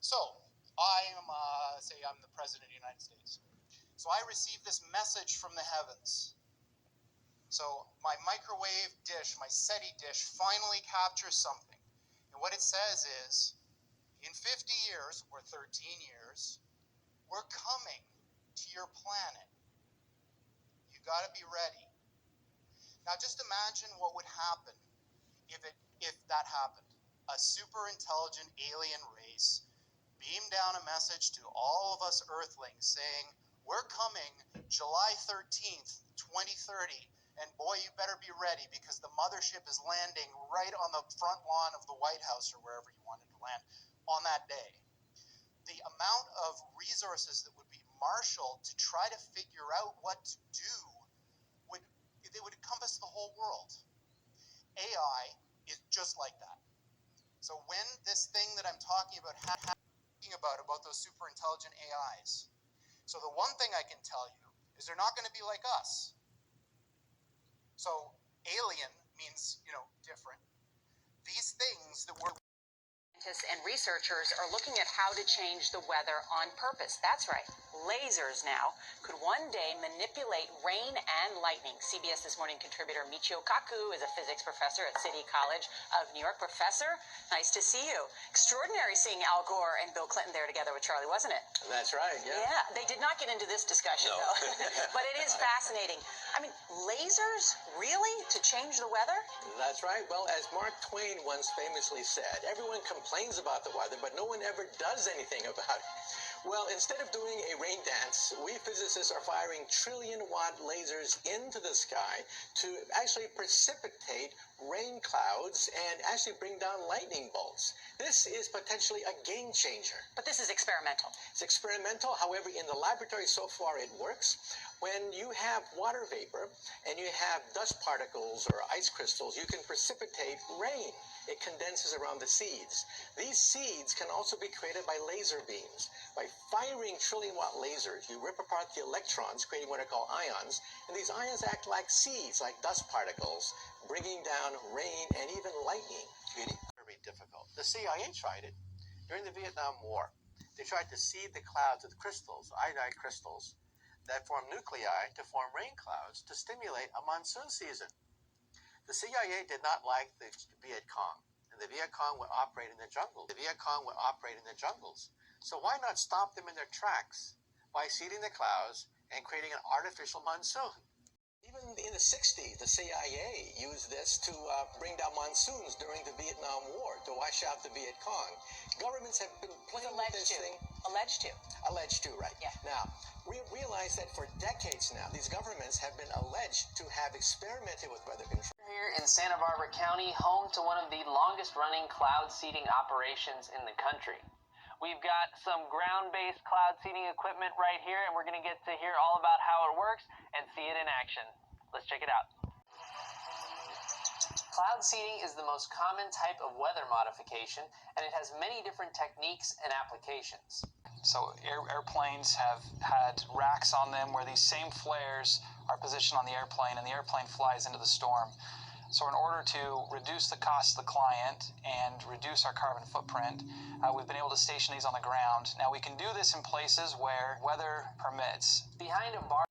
So, say I'm the President of the United States. So I receive this message from the heavens. So my microwave dish, my SETI dish, finally captures something. And what it says is, in 50 years, or 13 years, we're coming to your planet. You gotta be ready. Now just imagine what would happen if that happened. A super intelligent alien race beamed down a message to all of us Earthlings saying, we're coming July 13th, 2030, and boy, you better be ready because the mothership is landing right on the front lawn of the White House or wherever you wanted to land on that day. The amount of resources that would be marshaled to try to figure out what to do would encompass the whole world. AI is just like that. So when this thing that I'm talking about about those super intelligent AIs, so the one thing I can tell you is they're not going to be like us. So alien means, different. These things that we're Scientists and researchers are looking at how to change the weather on purpose. That's right. Lasers now could one day manipulate rain and lightning. CBS This Morning contributor Michio Kaku is a physics professor at City College of New York. Professor, nice to see you. Extraordinary seeing Al Gore and Bill Clinton there together with Charlie, wasn't it? That's right, yeah. Yeah, they did not get into this discussion, though. But it is fascinating. I mean, lasers, really? To change the weather? That's right. Well, as Mark Twain once famously said, everyone complains about the weather, but no one ever does anything about it. Well, instead of doing a rain dance, we physicists are firing trillion-watt lasers into the sky to actually precipitate rain clouds and actually bring down lightning bolts. This is potentially a game changer. But this is experimental. It's experimental. However, in the laboratory so far it works. When you have water vapor and you have dust particles or ice crystals, you can precipitate rain. It condenses around the seeds. These seeds can also be created by laser beams. By firing trillion-watt lasers, you rip apart the electrons, creating what are called ions, and these ions act like seeds, like dust particles, bringing down rain and even lightning. Very difficult. The CIA tried it during the Vietnam War. They tried to seed the clouds with crystals, iodide crystals, that form nuclei to form rain clouds to stimulate a monsoon season. The CIA did not like the Viet Cong, and the Viet Cong would operate in the jungle. So why not stop them in their tracks by seeding the clouds and creating an artificial monsoon? Even in the 60s, the CIA used this to bring down monsoons during the Vietnam War to wash out the Viet Cong. Governments have been playing with this thing. Alleged to. Alleged to, right. Yeah. Now, we realize that for decades now, these governments have been alleged to have experimented with weather control. Here in Santa Barbara County, home to one of the longest-running cloud seeding operations in the country. We've got some ground-based cloud seeding equipment right here, and we're going to get to hear all about how it works and see it in action. Let's check it out. Cloud seeding is the most common type of weather modification, and it has many different techniques and applications. So airplanes have had racks on them where these same flares are positioned on the airplane, and the airplane flies into the storm. So in order to reduce the cost to the client and reduce our carbon footprint, we've been able to station these on the ground. Now we can do this in places where weather permits. Behind a bar.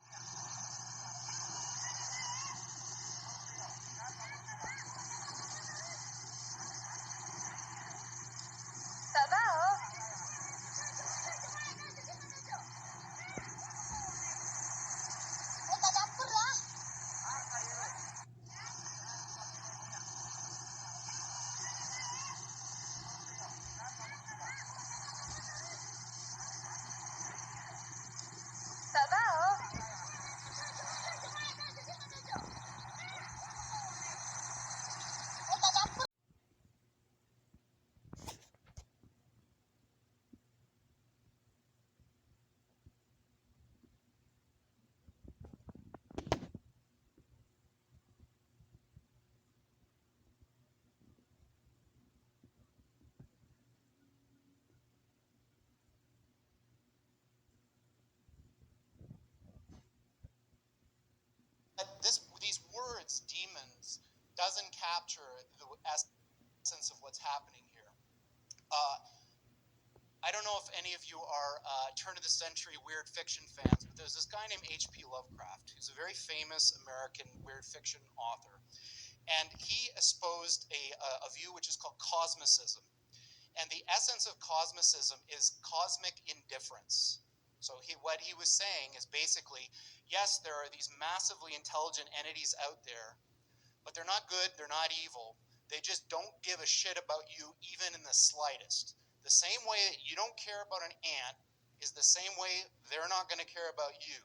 These words, demons, doesn't capture the essence of what's happening here. I don't know if any of you are turn of the century weird fiction fans, but there's this guy named H.P. Lovecraft, who's a very famous American weird fiction author. And he espoused a view which is called cosmicism. And the essence of cosmicism is cosmic indifference. So what he was saying is basically, yes, there are these massively intelligent entities out there, but they're not good, they're not evil. They just don't give a shit about you even in the slightest. The same way that you don't care about an ant is the same way they're not going to care about you.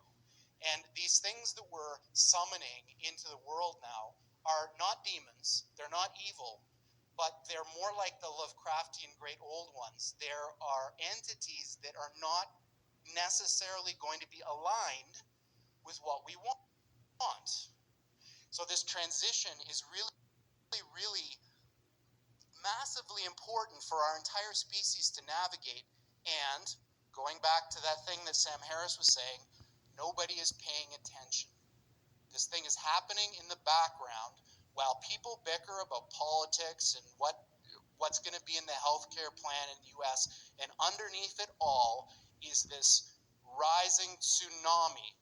And these things that we're summoning into the world now are not demons, they're not evil, but they're more like the Lovecraftian great old ones. There are entities that are not necessarily going to be aligned with what we want. So this transition is really massively important for our entire species to navigate. And going back to that thing that Sam Harris was saying, nobody is paying attention. This thing is happening in the background while people bicker about politics and what's going to be in the healthcare plan in the US. And underneath it all is this rising tsunami